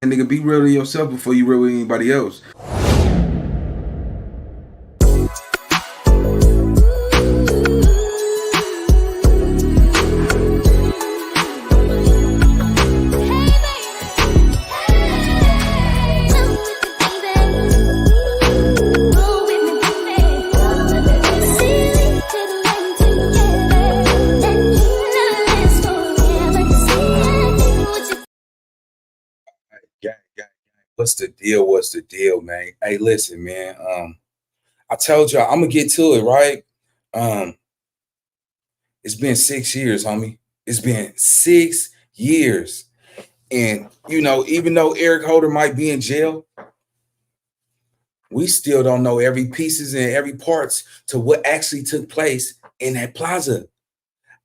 And nigga, be real to yourself before you real with anybody else. What's the deal? What's the deal, man? Hey, listen, man. I told y'all I'm gonna get to it, right? It's been 6 years, homie. It's been 6 years. And you know, even though Eric Holder might be in jail, we still don't know every pieces and every parts to what actually took place in that plaza.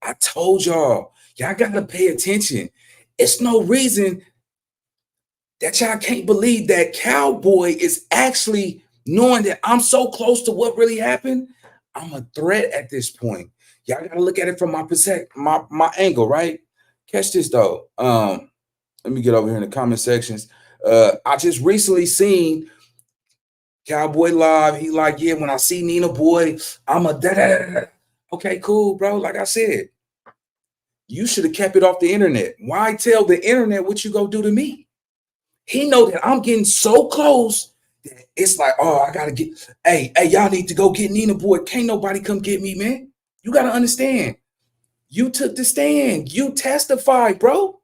I told y'all gotta pay attention. It's no reason that y'all can't believe that Cowboy is actually knowing that I'm so close to what really happened. I'm a threat at this point. Y'all gotta look at it from my angle, right? Catch this though. Let me get over here in the comment sections. I just recently seen Cowboy live. He like, yeah, when I see Nina Boy, I'm a da-da-da-da. Okay, cool, bro. Like I said, you should have kept it off the internet. Why tell the internet what you go do to me? He know that I'm getting so close that it's like, oh, I gotta get, hey, y'all need to go get Nina Boy. Can't nobody come get me, man. You gotta understand. You took the stand. You testified, bro.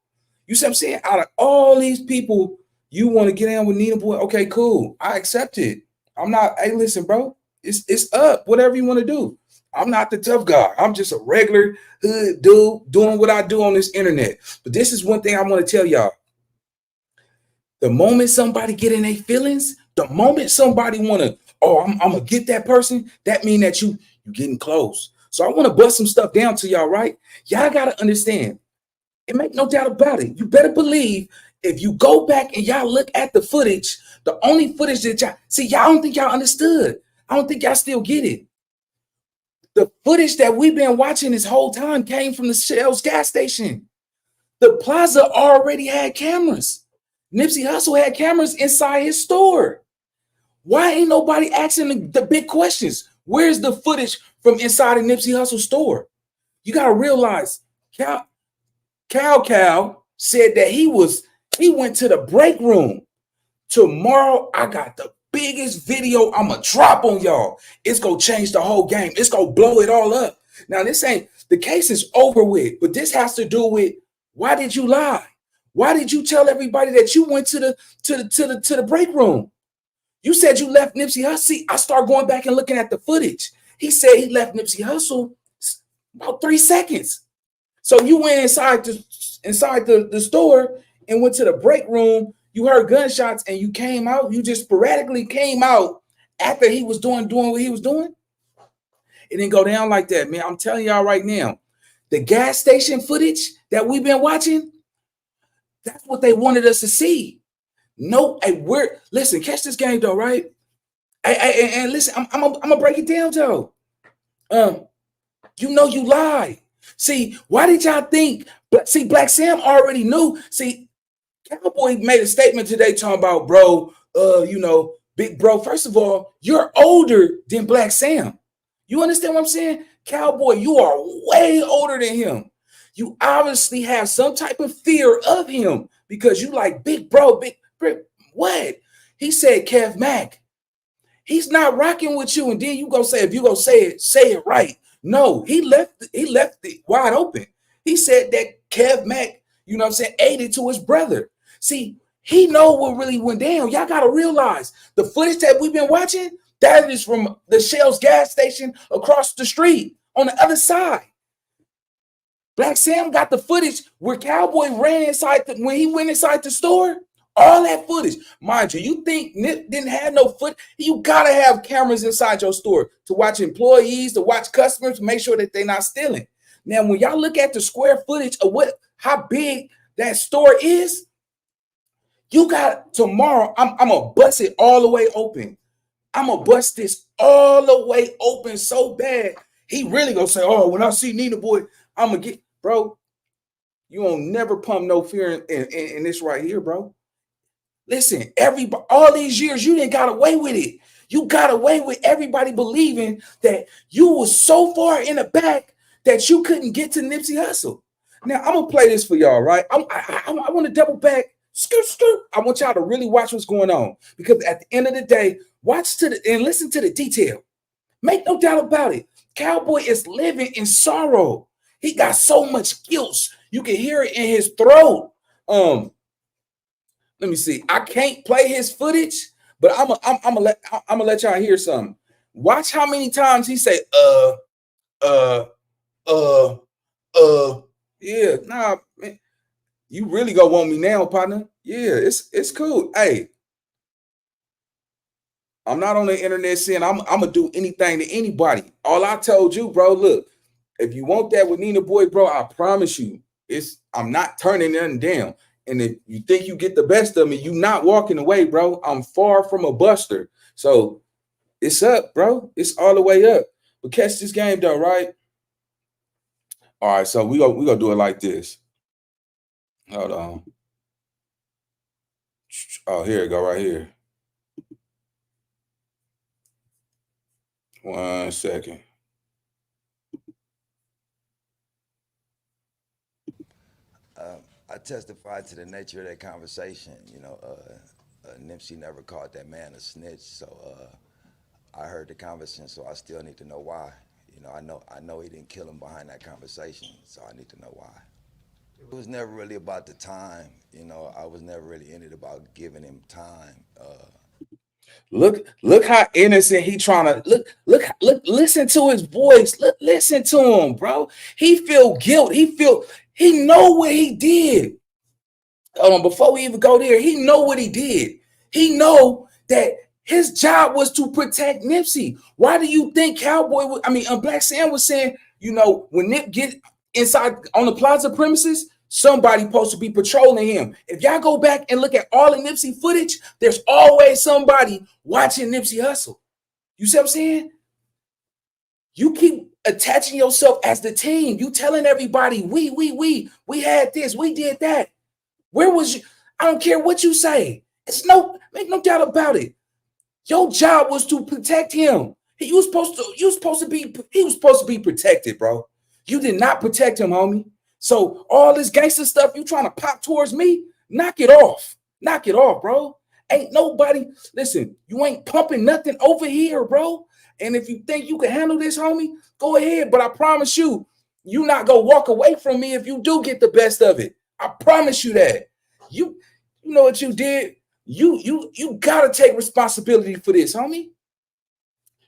You see what I'm saying? Out of all these people, you want to get in with Nina Boy. Okay, cool. I accept it. I'm not, hey, listen, bro. It's up. Whatever you want to do. I'm not the tough guy. I'm just a regular hood dude doing what I do on this internet. But this is one thing I want to tell y'all. The moment somebody get in their feelings, the moment somebody want to, oh, I'm going to get that person, that mean that you getting close. So I want to bust some stuff down to y'all, right? Y'all got to understand. It make no doubt about it. You better believe if you go back and y'all look at the footage, the only footage that y'all, see, y'all don't think y'all understood. I don't think y'all still get it. The footage that we've been watching this whole time came from the Shell's gas station. The plaza already had cameras. Nipsey Hussle had cameras inside his store. Why ain't nobody asking the big questions? Where's the footage from inside of Nipsey Hussle's store? You got to realize Cow said that he went to the break room. Tomorrow, I got the biggest video I'm going to drop on y'all. It's going to change the whole game. It's going to blow it all up. Now, this ain't, the case is over with, but this has to do with, why did you lie? Why did you tell everybody that you went to the break room? You said you left Nipsey Hussle. See, I start going back and looking at the footage. He said he left Nipsey Hussle about 3 seconds. So you went inside the store and went to the break room. You heard gunshots and you came out. You just sporadically came out after he was doing what he was doing. It didn't go down like that, man. I'm telling y'all right now, the gas station footage that we've been watching, that's what they wanted us to see. No, hey, listen, catch this game though, right? And listen, I'm gonna break it down, Joe. You know you lied. See, why did y'all think? See, Black Sam already knew. See, Cowboy made a statement today talking about, bro, big bro. First of all, you're older than Black Sam. You understand what I'm saying? Cowboy, you are way older than him. You obviously have some type of fear of him because you like big bro, big what? He said, Kev Mack, he's not rocking with you. And then you go say, if you go say it right. No, he left it wide open. He said that Kev Mack, you know what I'm saying, aided to his brother. See, he know what really went down. Y'all got to realize the footage that we've been watching, that is from the Shell's gas station across the street on the other side. Black Sam got the footage where Cowboy ran inside when he went inside the store. All that footage. Mind you, you think Nip didn't have no foot? You got to have cameras inside your store to watch employees, to watch customers, to make sure that they're not stealing. Now, when y'all look at the square footage of how big that store is, you got tomorrow, I'm going to bust it all the way open. I'm going to bust this all the way open so bad. He really going to say, oh, when I see Nina Boy, I'm going to get, bro. You won't never pump no fear in this right here, bro. Listen, all these years you didn't got away with it. You got away with everybody believing that you was so far in the back that you couldn't get to Nipsey Hussle. Now I'm gonna play this for y'all, right? I want to double back. Skirt, skirt. I want y'all to really watch what's going on because at the end of the day, watch to the and listen to the detail. Make no doubt about it. Cowboy is living in sorrow. He got so much guilt. You can hear it in his throat. Let me see. I can't play his footage, but I'm gonna let y'all hear something. Watch how many times he say uh uh yeah, nah, man. You really gonna want me now, partner? Yeah, it's cool. Hey, I'm not on the internet saying I'm gonna do anything to anybody. All I told you, bro, look, if you want that with Nina Boy, bro, I promise you, I'm not turning nothing down. And if you think you get the best of me, you not walking away, bro. I'm far from a buster. So it's up, bro. It's all the way up. But catch this game though, right? All right, so we gonna do it like this. Hold on. Oh, here it go right here. 1 second. I testified to the nature of that conversation. Nipsey never called that man a snitch, so I heard the conversation, so I still need to know why. I know he didn't kill him behind that conversation, so I need to know why. It was never really about the time. I was never really in it about giving him time. Look how innocent he trying to look, listen to his voice. Listen to him, bro. He feel guilt. He know what he did. Before we even go there, he know what he did. He know that his job was to protect Nipsey. Why do you think Black Sam was saying, when Nip get inside on the plaza premises, somebody supposed to be patrolling him. If y'all go back and look at all the Nipsey footage, there's always somebody watching Nipsey hustle. You see what I'm saying? You keep attaching yourself as the team. You telling everybody, we had this, we did that. Where was you? I don't care what you say. Make no doubt about it. Your job was to protect him. He was supposed to be protected, bro. You did not protect him, homie. So all this gangster stuff you trying to pop towards me, knock it off. Knock it off, bro. Ain't nobody, listen, you ain't pumping nothing over here, bro. And if you think you can handle this, homie, go ahead. But I promise you, you not gonna walk away from me if you do get the best of it. I promise you that. You know what you did? You gotta take responsibility for this, homie.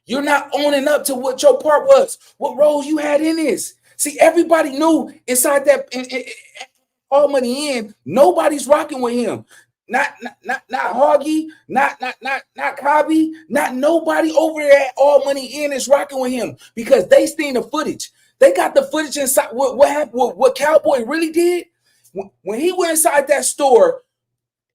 You're not owning up to what your part was, what role you had in this. See, everybody knew inside that All Money In, nobody's rocking with him. Not Hoggy, not Cobby, not nobody over there at All Money In is rocking with him because they seen the footage. They got the footage inside. What happened? What Cowboy really did when he went inside that store.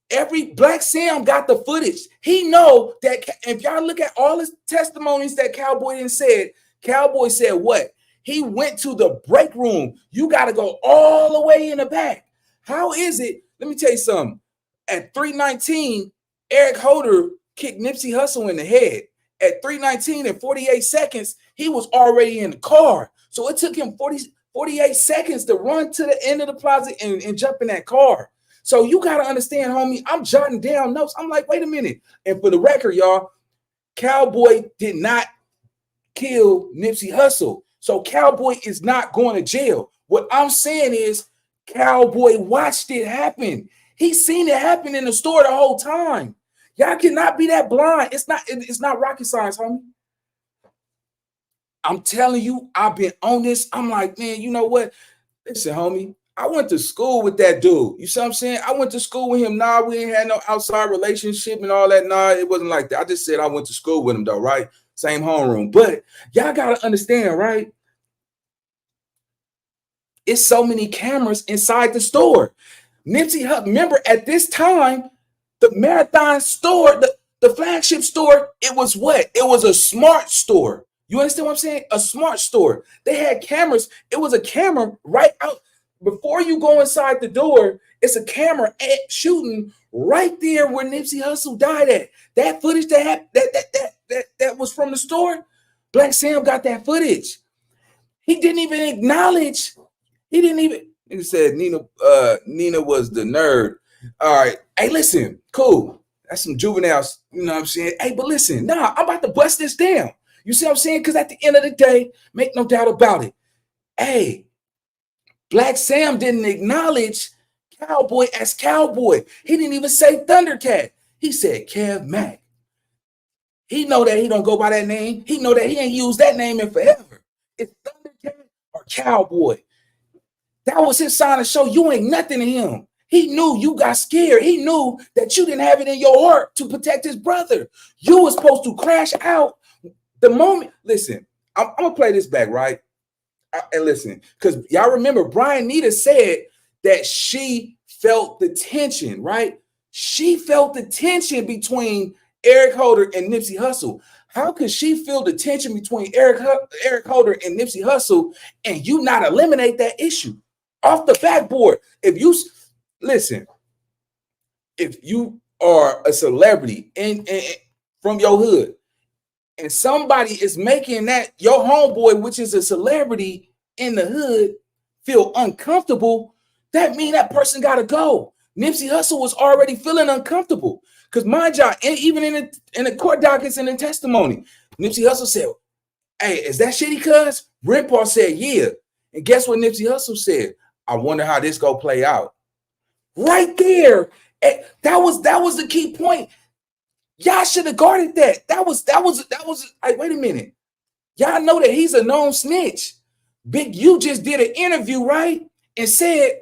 Every Black Sam got the footage. He know that if y'all look at all his testimonies that Cowboy done said, Cowboy said what? He went to the break room. You got to go all the way in the back. How is it? Let me tell you something. At 3:19, Eric Holder kicked Nipsey Hussle in the head. At 3:19 and 48 seconds, he was already in the car. So it took him 48 seconds to run to the end of the plaza and jump in that car. So you got to understand, homie, I'm jotting down notes. I'm like, wait a minute. And for the record, y'all, Cowboy did not kill Nipsey Hussle. So Cowboy is not going to jail. What I'm saying is Cowboy watched it happen. He seen it happen in the store the whole time. Y'all cannot be that blind. It's not rocket science, homie. I'm telling you, I've been on this. I'm like, man, you know what? Listen, homie, I went to school with that dude. You see what I'm saying? I went to school with him. Nah, we ain't had no outside relationship and all that. Nah, it wasn't like that. I just said I went to school with him, though, right? Same homeroom. But y'all got to understand, right? It's so many cameras inside the store. Nipsey Hussle, remember at this time, the Marathon store, the flagship store, it was what? It was a smart store. You understand what I'm saying? A smart store. They had cameras. It was a camera right out before you go inside the door. It's a camera shooting right there where Nipsey Hussle died at. That footage that was from the store. Black Sam got that footage. He didn't even acknowledge. He didn't even. He said Nina was the nerd. All right. Hey, listen. Cool. That's some juveniles. You know what I'm saying? Hey, but listen. Nah, I'm about to bust this down. You see what I'm saying? Because at the end of the day, make no doubt about it. Hey, Black Sam didn't acknowledge Cowboy as Cowboy. He didn't even say Thundercat. He said Kev Mack. He know that he don't go by that name. He know that he ain't used that name in forever. It's Thundercat or Cowboy. That was his sign to show you ain't nothing to him. He knew you got scared. He knew that you didn't have it in your heart to protect his brother. You was supposed to crash out the moment. Listen, I'm going to play this back, right? And listen, because y'all remember Brian Nita said that she felt the tension, right? She felt the tension between Eric Holder and Nipsey Hussle. How could she feel the tension between Eric Holder and Nipsey Hussle and you not eliminate that issue off the backboard? If you listen, if you are a celebrity and from your hood and somebody is making that your homeboy, which is a celebrity in the hood, feel uncomfortable, that means that person got to go. Nipsey Hussle was already feeling uncomfortable. Because mind y'all, even in the court dockets and in testimony, Nipsey Hussle said, hey, is that shitty cuz? Red Paul said, yeah. And guess what Nipsey Hussle said? I wonder how this go play out. Right there. That was the key point. Y'all should have guarded that. That was like, wait a minute. Y'all know that he's a known snitch. Big U just did an interview, right? And said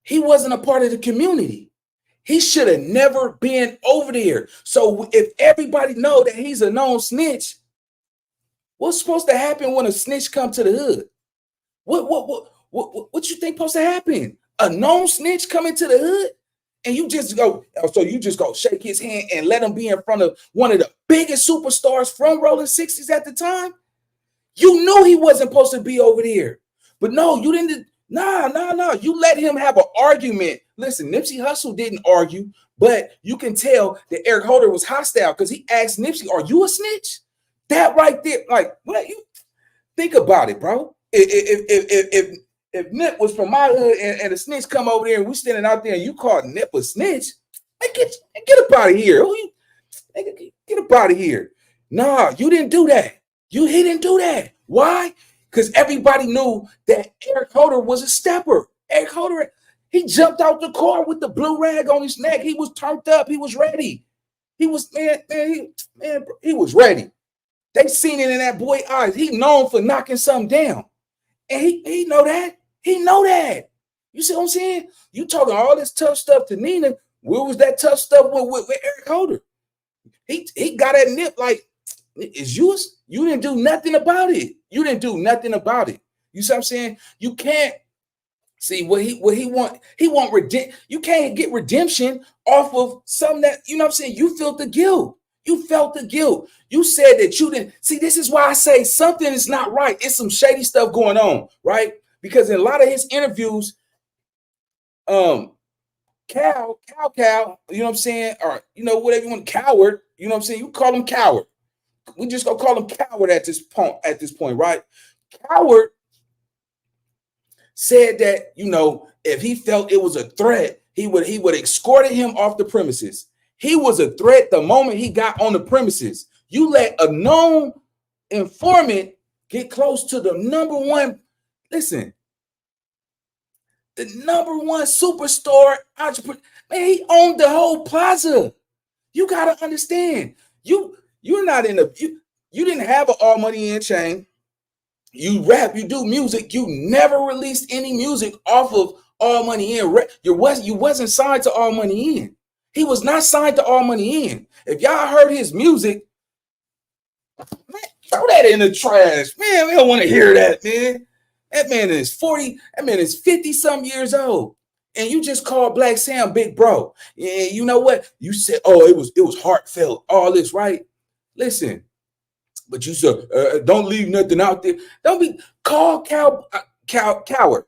he wasn't a part of the community. He should have never been over there. So if everybody know that he's a known snitch, what's supposed to happen when a snitch come to the hood? What you think supposed to happen? A known snitch coming to the hood? And you just go shake his hand and let him be in front of one of the biggest superstars from Rolling 60s at the time? You knew he wasn't supposed to be over there. But no, you didn't. No. You let him have an argument. Listen, Nipsey Hussle didn't argue, but you can tell that Eric Holder was hostile because he asked Nipsey, are you a snitch? That right there, like, what you think about it, bro. If Nip was from my hood and a snitch come over there and we standing out there and you call Nip a snitch, get up out of here. Get up out of here. Nah, you didn't do that. He didn't do that. Why? Because everybody knew that Eric Holder was a stepper. Eric Holder, he jumped out the car with the blue rag on his neck. He was turned up. He was ready. He was he was ready. They seen it in that boy's eyes. He known for knocking something down. And he know that. He know that. You see what I'm saying? You talking all this tough stuff to Nina. Where was that tough stuff with Eric Holder? He got at Nip like, it's yours. You didn't do nothing about it. You didn't do nothing about it. You see what I'm saying? You can't see what he want. He want you can't get redemption off of something that, you know what I'm saying? You felt the guilt. You felt the guilt. You said that you didn't. See, this is why I say something is not right. It's some shady stuff going on, right? Because in a lot of his interviews, Cal, you know what I'm saying? Or, you know, whatever you want, Coward, you know what I'm saying? You call him Coward. We just gonna call him Coward at this point, right? Coward said that, you know, if he felt it was a threat, he would escorted him off the premises. He was a threat the moment he got on the premises. You let a known informant get close to the number one superstar entrepreneur. Man, he owned the whole plaza. You gotta understand. You're not in you didn't have an All Money In chain. You rap, you do music. You never released any music off of All Money In. You wasn't signed to All Money In. He was not signed to All Money In. If y'all heard his music, man, throw that in the trash. Man, we don't want to hear that, man. That man is 40, that man is 50-some years old. And you just called Black Sam big bro. Yeah, you know what? You said, oh, it was heartfelt, all this, right? Listen, But you said, don't leave nothing out there. Don't be call coward.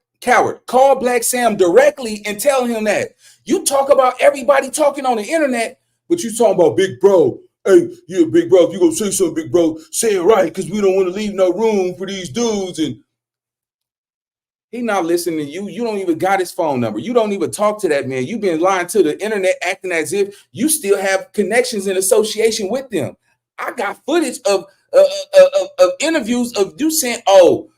Call Black Sam directly and tell him that. You talk about everybody talking on the internet, but you talking about big bro. Hey, you a big bro. If you gonna say something, big bro, say it right, because we don't want to leave no room for these dudes. And he not listening to you. You don't even got his phone number. You don't even talk to that man. You've been lying to the internet, acting as if you still have connections and association with them. I got footage of interviews of you saying, "Oh,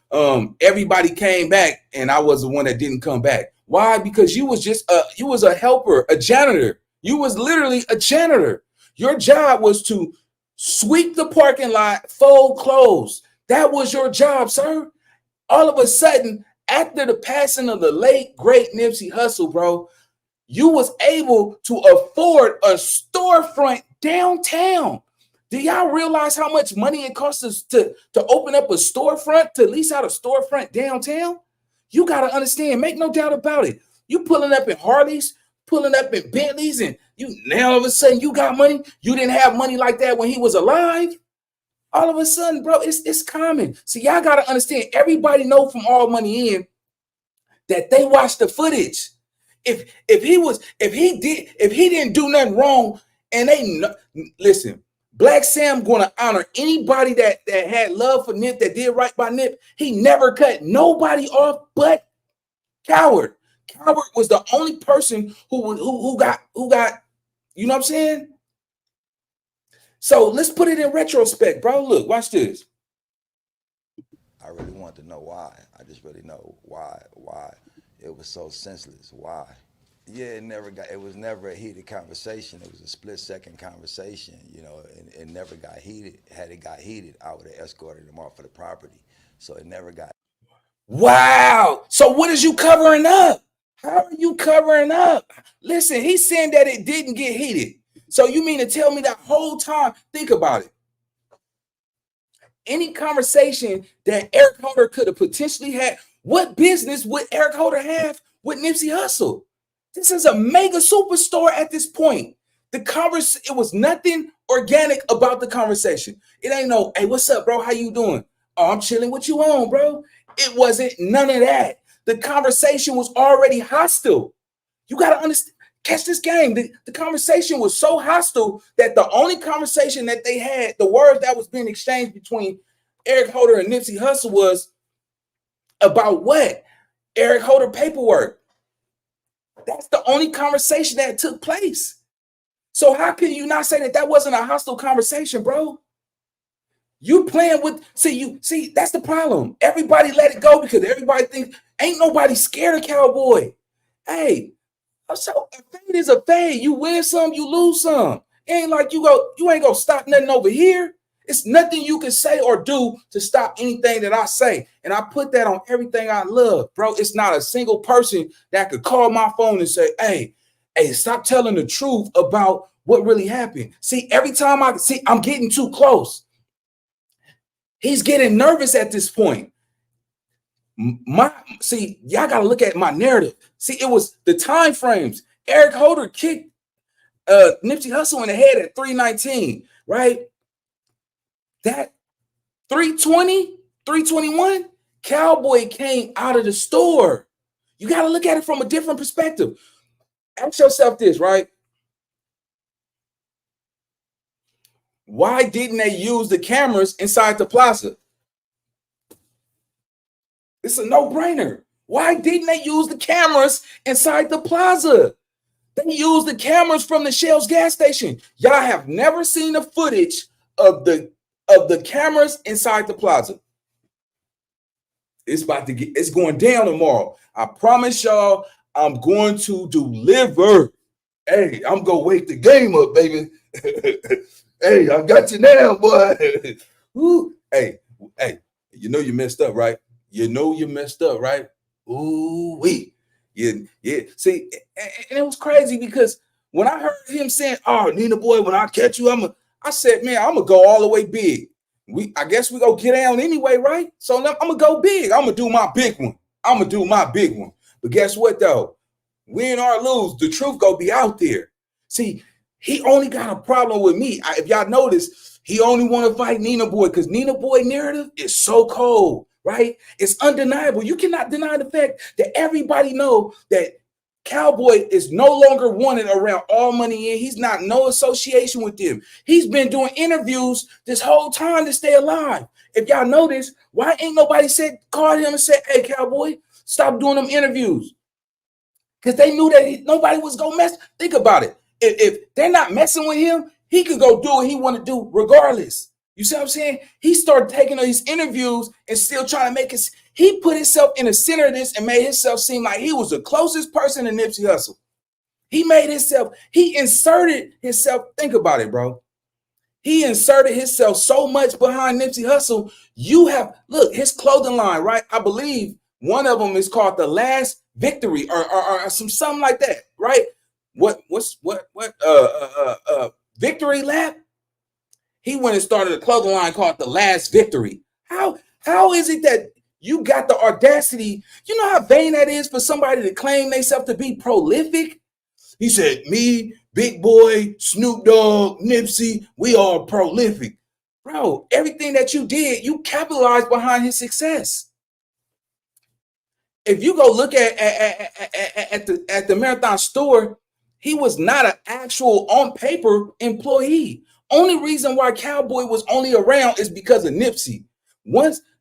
everybody came back, and I was the one that didn't come back." Why? Because you was just you was a helper, a janitor. You was literally a janitor. Your job was to sweep the parking lot, fold clothes. That was your job, sir. All of a sudden, after the passing of the late, great Nipsey Hussle, bro, you was able to afford a storefront downtown. Do y'all realize how much money it costs us to open up a storefront, to lease out a storefront downtown? You got to understand, make no doubt about it. You pulling up in Harleys, pulling up in Bentleys, and you now all of a sudden you got money. You didn't have money like that when he was alive. All of a sudden, bro, it's common. So y'all got to understand, everybody know from All Money In that they watched the footage. If he didn't do nothing wrong, and listen, Black Sam going to honor anybody that had love for Nip, that did right by Nip. He never cut nobody off but Coward. Coward was the only person who got, you know what I'm saying? So let's put it in retrospect, bro. Look, watch this. I really want to know why. I just really know why it was so senseless. Why? Yeah, it was never a heated conversation. It was a split-second conversation, you know, and it never got heated. Had it got heated, I would have escorted him off of the property. So it never got. Wow. So what is you covering up? How are you covering up? Listen, he's saying that it didn't get heated. So you mean to tell me that whole time? Think about it. Any conversation that Eric Holder could have potentially had, what business would Eric Holder have with Nipsey Hussle? This is a mega superstore at this point. It was nothing organic about the conversation. It ain't no, hey, what's up, bro? How you doing? Oh, I'm chilling. What you on, bro? It wasn't none of that. The conversation was already hostile. You got to understand. Catch this game. The conversation was so hostile that the only conversation that they had, the words that was being exchanged between Eric Holder and Nipsey Hussle was about what? Eric Holder paperwork. That's the only conversation that took place. So how can you not say that that wasn't a hostile conversation, bro? You playing with, see, that's the problem. Everybody let it go because everybody thinks, ain't nobody scared of Cowboy. Hey, so a fade is a fade. You win some, you lose some. It ain't like you ain't gonna stop nothing over here. It's nothing you can say or do to stop anything that I say. And I put that on everything I love, bro. It's not a single person that could call my phone and say, hey, stop telling the truth about what really happened. See, every time I'm getting too close. He's getting nervous at this point. Y'all got to look at my narrative. See, it was the time frames. Eric Holder kicked Nipsey Hussle in the head at 319, right? That 320, 321, Cowboy came out of the store. You got to look at it from a different perspective. Ask yourself this, right? Why didn't they use the cameras inside the plaza? It's a no-brainer. Why didn't they use the cameras inside the plaza? They used the cameras from the Shell's gas station. Y'all have never seen the footage of the cameras inside the plaza. It's going down tomorrow. I promise y'all, I'm going to deliver. Hey, I'm gonna wake the game up, baby. Hey, I got you now, boy. Ooh, hey, you know you messed up, right? You know you messed up, right? Ooh, wee. Yeah. See, and it was crazy because when I heard him saying, "Oh, Nina boy, when I catch you, I said, man, I'm gonna go all the way big. I guess we gonna get down anyway, right? So I'm gonna go big. I'm gonna do my big one. But guess what though? Win or lose, the truth gonna be out there. See, he only got a problem with me. If y'all notice, He only want to fight Nina Boy because Nina Boy narrative is so cold, right? It's undeniable. You cannot deny the fact that everybody know that Cowboy is no longer wanted around All Money In. He's not no association with them. He's been doing interviews this whole time to stay alive. If y'all notice, why ain't nobody called him and said, hey, Cowboy, stop doing them interviews? Because they knew that nobody was going to mess. Think about it. If they're not messing with him, he could go do what he want to do regardless. You see what I'm saying? He started taking these interviews and still trying to make it. He put himself in the center of this and made himself seem like he was the closest person to Nipsey Hussle. He inserted himself. Think about it, bro. He inserted himself so much behind Nipsey Hussle. Look, his clothing line, right? I believe one of them is called The Last Victory or something like that, right? Victory Lap? He went and started a clothing line called The Last Victory. How is it that you got the audacity? You know how vain that is for somebody to claim themselves to be prolific? He said, me, Big Boy, Snoop Dogg, Nipsey, we are prolific. Bro, everything that you did, you capitalized behind his success. If you go look at the Marathon store, he was not an actual on paper employee. Only reason why Cowboy was only around is because of Nipsey.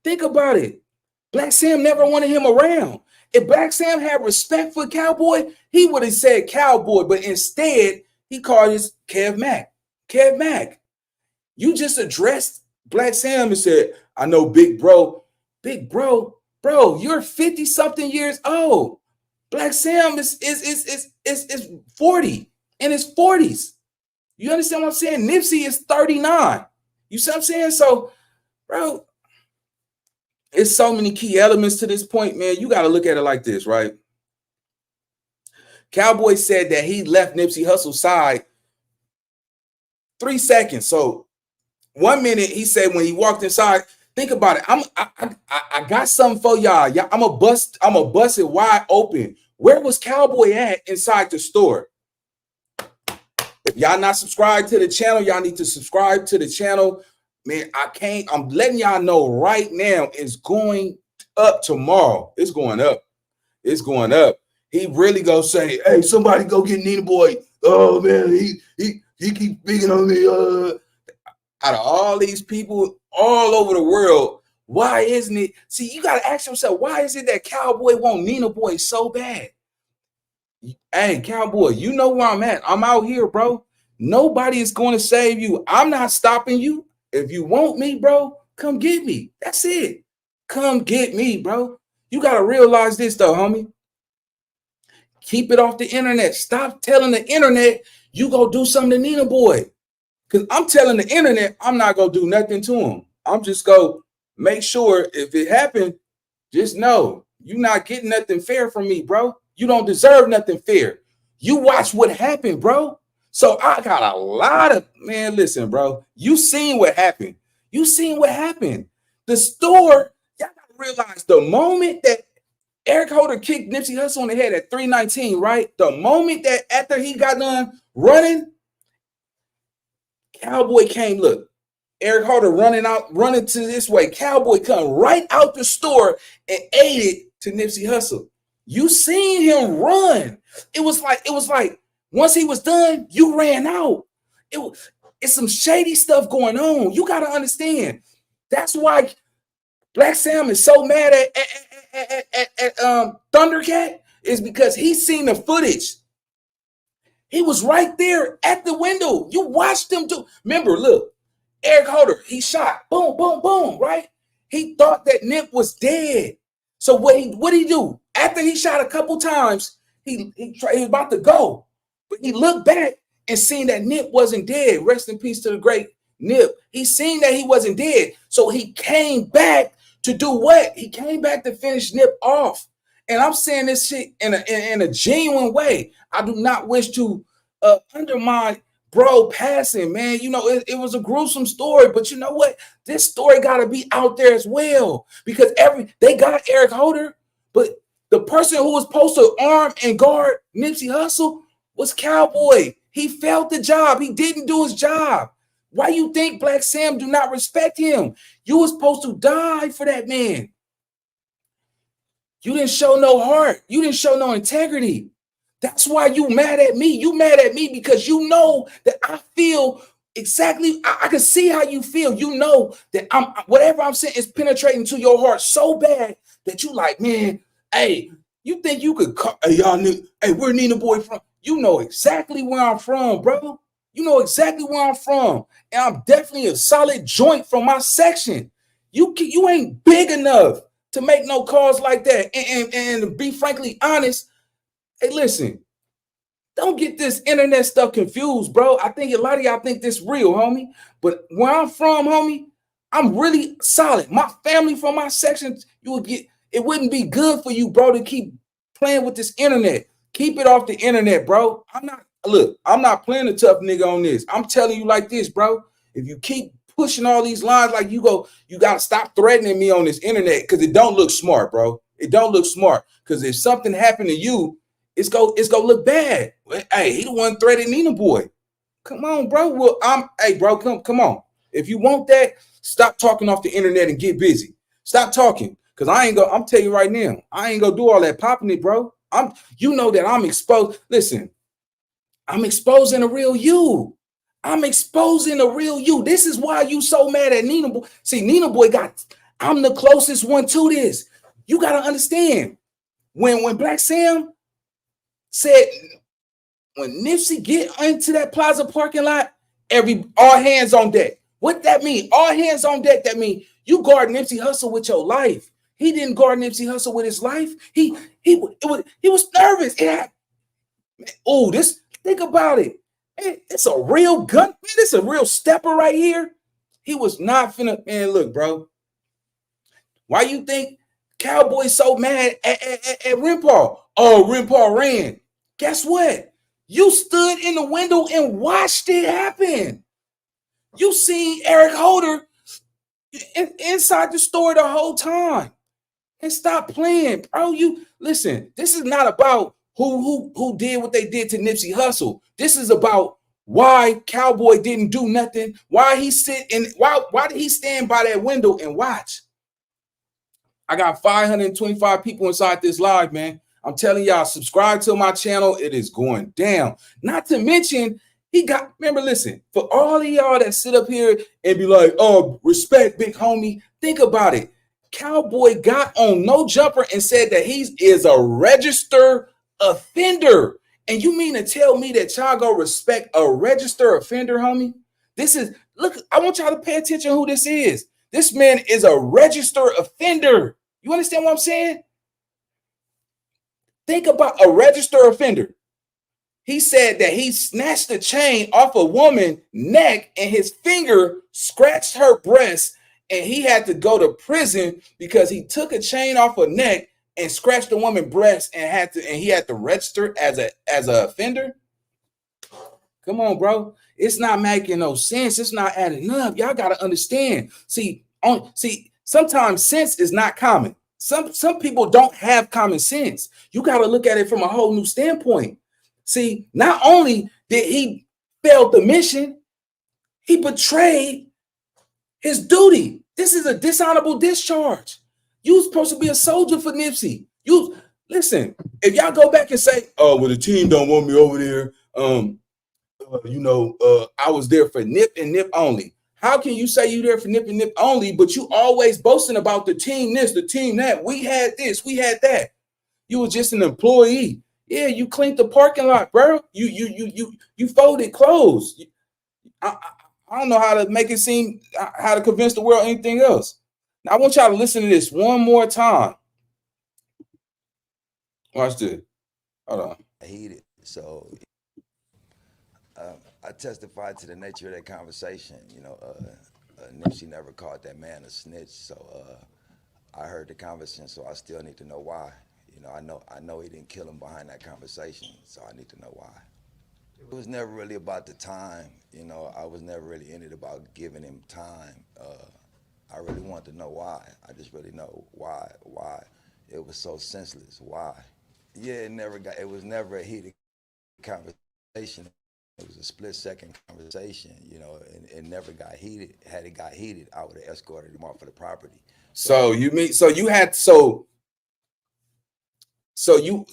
Think about it. Black Sam never wanted him around. If Black Sam had respect for Cowboy, he would have said Cowboy, but instead he called his Kev Mack. Kev Mack. You just addressed Black Sam and said, I know Big Bro. Big Bro, you're 50-something years old. Black Sam is 40 in his 40s. You understand what I'm saying? Nipsey is 39. You see what I'm saying? So, bro, it's so many key elements to this point, man. You got to look at it like this, right? Cowboy said that he left Nipsey Hussle's side 3 seconds. So 1 minute he said when he walked inside, think about it. I got something for y'all. I'm a bust it wide open. Where was Cowboy at inside the store? If y'all not subscribed to the channel, y'all need to subscribe to the channel. Man, I'm letting y'all know right now it's going up tomorrow. It's going up. It's going up. He really go say, hey, somebody go get Nina Boy. Oh man, he keeps picking on me. Out of all these people all over the world, why isn't it? See, you got to ask yourself, why is it that Cowboy want Nina Boy so bad? Hey, Cowboy, you know where I'm at. I'm out here, bro. Nobody is going to save you. I'm not stopping you. If you want me, bro, come get me. That's it. Come get me, bro. You got to realize this, though, homie. Keep it off the internet. Stop telling the internet you go do something to Nina Boy. Because I'm telling the internet I'm not going to do nothing to him. I'm just going to make sure if it happened, just know you're not getting nothing fair from me, bro. You don't deserve nothing fair. You watch what happened, bro. So I got a lot of, man, listen, bro. You seen what happened. You seen what happened. The store, y'all got to realize the moment that Eric Holder kicked Nipsey Hussle on the head at 319, right? The moment that after he got done running, Cowboy came, look, Eric Holder running to this way. Cowboy come right out the store and aided to Nipsey Hussle. You seen him run. It was like once he was done, you ran out. It's some shady stuff going on. You got to understand. That's why Black Sam is so mad at Thundercat is because he's seen the footage. He was right there at the window. You watched him do. Remember, look, Eric Holder, he shot. Boom, boom, boom, right? He thought that Nip was dead. So what did he do? After he shot a couple times, he was about to go. But he looked back and seen that Nip wasn't dead. Rest in peace to the great Nip. He seen that he wasn't dead. So he came back to do what? He came back to finish Nip off. And I'm saying this shit in a genuine way. I do not wish to undermine bro passing, man. You know, it was a gruesome story, but you know what? This story got to be out there as well because they got Eric Holder, but the person who was supposed to arm and guard Nipsey Hussle was Cowboy. He failed the job. He didn't do his job. Why you think Black Sam do not respect him? You was supposed to die for that man. You didn't show no heart. You didn't show no integrity. That's why you mad at me. You mad at me because you know that I feel exactly. I can see how you feel. You know that I'm whatever I'm saying is penetrating to your heart so bad that you like, man, hey, you think you could call, hey, y'all nigga, hey, where Nina Boy from? You know exactly where I'm from, bro. You know exactly where I'm from. And I'm definitely a solid joint from my section. You ain't big enough to make no calls like that. And to be frankly honest, hey, listen, don't get this internet stuff confused, bro. I think a lot of y'all think this real, homie. But where I'm from, homie, I'm really solid. My family from my section, you would get it wouldn't be good for you, bro, to keep playing with this internet. Keep it off the internet, bro. I'm not playing a tough nigga on this. I'm telling you like this, bro. If you keep pushing all these lines like you gotta stop threatening me on this internet because it don't look smart, bro. It don't look smart. Because if something happened to you, it's gonna look bad. Hey, he the one threatening Nina Boy. Come on, bro. Well, hey, bro, come on. If you want that, stop talking off the internet and get busy. Stop talking. Cause I'm telling you right now, I ain't gonna do all that popping it, bro. You know that I'm exposed. Listen, I'm exposing the real you. I'm exposing the real you. This is why you so mad at Nina Boy. See, Nina Boy I'm the closest one to this. You gotta understand. When Black Sam said when Nipsey get into that Plaza parking lot, all hands on deck. What that mean? All hands on deck. That mean you guard Nipsey Hussle with your life. He didn't guard Nipsey Hussle with his life. He was nervous. Think about it. It's a real gun. Man, it's a real stepper right here. He was not finna. Man, look, bro. Why you think Cowboy so mad at Rimpaw? Oh, Rimpaw ran. Guess what? You stood in the window and watched it happen. You seen Eric Holder inside the store the whole time. And stop playing, bro. You listen. This is not about who did what they did to Nipsey Hussle. This is about why Cowboy didn't do nothing. Why he sit and why did he stand by that window and watch? I got 525 people inside this live, man. I'm telling y'all, subscribe to my channel. It is going down. Not to mention, remember, listen, for all of y'all that sit up here and be like, oh, respect, big homie, think about it. Cowboy got on No Jumper and said that he is a registered offender. And you mean to tell me that y'all go respect a registered offender, homie? Look, I want y'all to pay attention who this is. This man is a registered offender. You understand what I'm saying? Think about a registered offender. He said that he snatched the chain off a woman's neck and his finger scratched her breast, and he had to go to prison because he took a chain off her neck and scratched the woman's breast and he had to register as a offender. Come on, bro. It's not making no sense. It's not adding up. Y'all gotta understand. See, sometimes sense is not common. Some people don't have common sense. You gotta look at it from a whole new standpoint. See, not only did he fail the mission, he betrayed his duty. This is a dishonorable discharge. You was supposed to be a soldier for Nipsey. Listen, if y'all go back and say, oh, well, the team don't want me over there. I was there for Nip and Nip only. How can you say you there for Nip and Nip only, but you always boasting about the team this, the team that? We had this, we had that. You were just an employee. Yeah, you cleaned the parking lot, bro. You folded clothes. I don't know how to make it seem, how to convince the world anything else. Now I want y'all to listen to this one more time. Watch this. Hold on. Heated. So I testified to the nature of that conversation. Nipsey never called that man a snitch. So I heard the conversation. So I still need to know why. I know he didn't kill him behind that conversation. So I need to know why. It was never really about the time. I was never really in it about giving him time. I really want to know why. I just really know why it was so senseless. Why? Yeah, it was never a heated conversation. It was a split-second conversation, you know, and it never got heated. Had it got heated, I would have escorted him off of the property. But So you mean so you had so you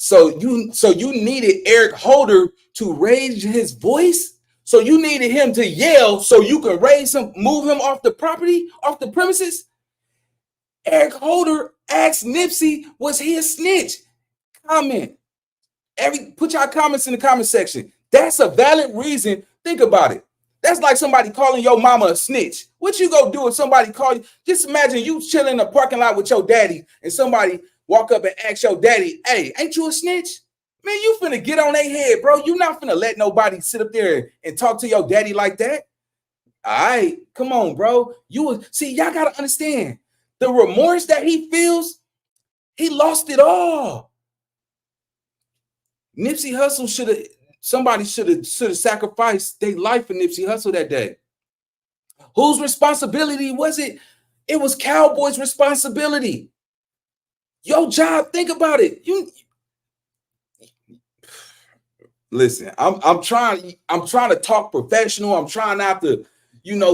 needed Eric Holder to raise his voice? So you needed him to yell so you could raise him, move him off the property, off the premises? Eric Holder asked Nipsey, was he a snitch? Comment. Put your comments in the comment section. That's a valid reason. Think about it. That's like somebody calling your mama a snitch. What you go do if somebody call you? Just imagine you chilling in a parking lot with your daddy and somebody walk up and ask your daddy, hey, ain't you a snitch? Man, you finna get on their head, bro. You not finna let nobody sit up there and talk to your daddy like that. All right, come on, bro. See, y'all gotta understand the remorse that he feels. He lost it all. Nipsey Hussle should have sacrificed their life for Nipsey Hussle that day. Whose responsibility was it? It was Cowboy's responsibility. Your job, think about it. Listen, I'm trying to talk professional. I'm trying not to,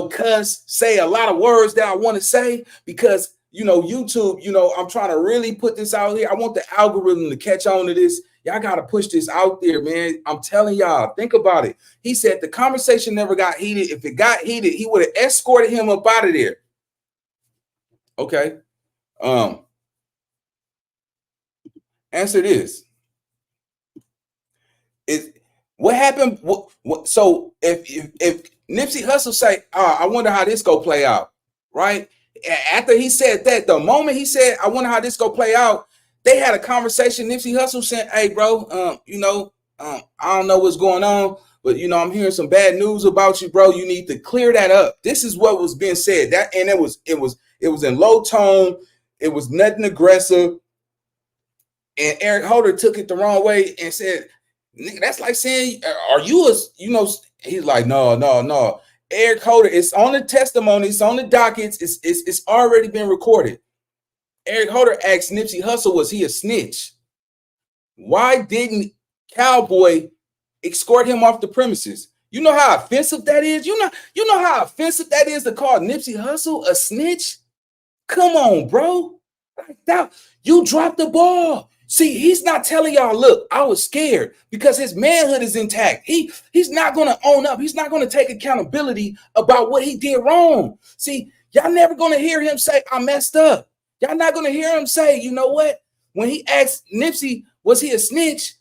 cuss, say a lot of words that I want to say because YouTube, I'm trying to really put this out here. I want the algorithm to catch on to this. Y'all got to push this out there, man. I'm telling y'all, think about it. He said the conversation never got heated. If it got heated, he would have escorted him up out of there. Okay. Answer this. What happened? So if Nipsey Hussle say, I wonder how this go play out, right? After he said that, the moment he said, I wonder how this go play out, they had a conversation. Nipsey Hussle said, hey, bro, I don't know what's going on, but I'm hearing some bad news about you, bro. You need to clear that up. This is what was being said. And it was in low tone. It was nothing aggressive. And Eric Holder took it the wrong way and said, that's like saying, are you he's like, no. Eric Holder, it's on the testimony, it's on the dockets, it's already been recorded. Eric Holder asked Nipsey Hussle, was he a snitch? Why didn't Cowboy escort him off the premises? You know how offensive that is? You know how offensive that is to call Nipsey Hussle a snitch? Come on, bro. Like that, you dropped the ball. See, he's not telling y'all, look, I was scared because his manhood is intact. He's not going to own up. He's not going to take accountability about what he did wrong. See, y'all never going to hear him say, I messed up. Y'all not going to hear him say, you know what? When he asked Nipsey, was he a snitch?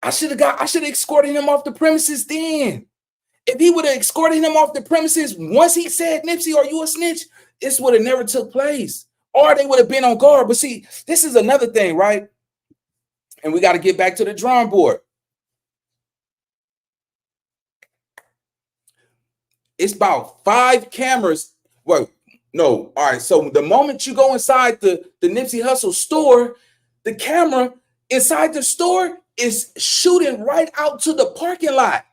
I should have escorted him off the premises then. If he would have escorted him off the premises once he said, Nipsey, are you a snitch? This would have never took place. Or they would have been on guard. But see, this is another thing, right? And we got to get back to the drawing board. It's about 5 cameras. Well, no. All right. So the moment you go inside the Nipsey Hussle store, the camera inside the store is shooting right out to the parking lot.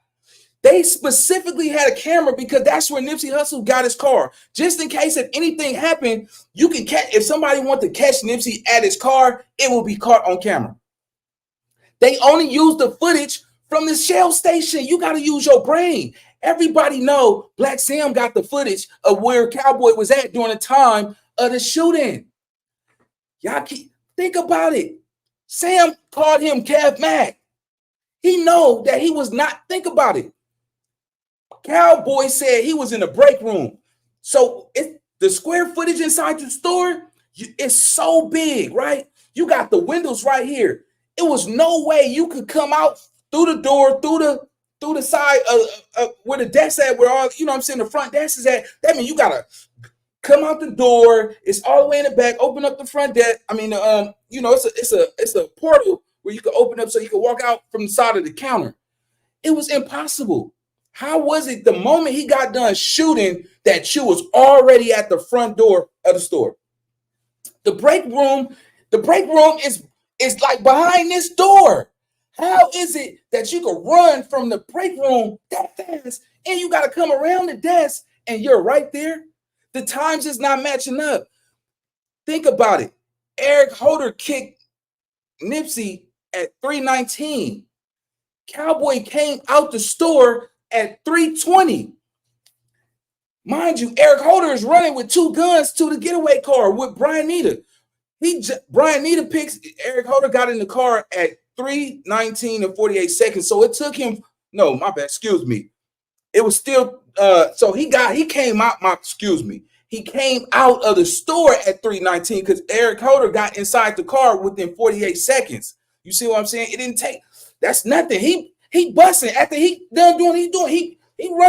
They specifically had a camera because that's where Nipsey Hussle got his car. Just in case if anything happened, you can catch. If somebody want to catch Nipsey at his car, it will be caught on camera. They only use the footage from the Shell station. You got to use your brain. Everybody know Black Sam got the footage of where Cowboy was at during the time of the shooting. Y'all think about it. Sam called him Kev Mack. He know that he was not. Think about it. Cowboy said he was in the break room. So the square footage inside the store is so big, right? You got the windows right here. It was no way you could come out through the door, through the side of where the desk at, where all, the front desk is at. That means you got to come out the door. It's all the way in the back. Open up the front desk. I mean, it's a portal where you can open up so you can walk out from the side of the counter. It was impossible. How was it the moment he got done shooting that you was already at the front door of the store? The break room is like behind this door. How is it that you can run from the break room that fast and you got to come around the desk and you're right there? The times is not matching up. Think about it. Eric Holder kicked Nipsey at 3:19. Cowboy came out the store at 3:20. Mind you, Eric Holder is running with 2 guns to the getaway car with Brian Nita. Brian Nita picks Eric Holder, got in the car at 3:19 and 48 seconds. So it took him, no, my bad, excuse me. It was still so he came out, he came out of the store at 3:19 because Eric Holder got inside the car within 48 seconds. You see what I'm saying? It didn't take, that's nothing. He busting after he done doing he run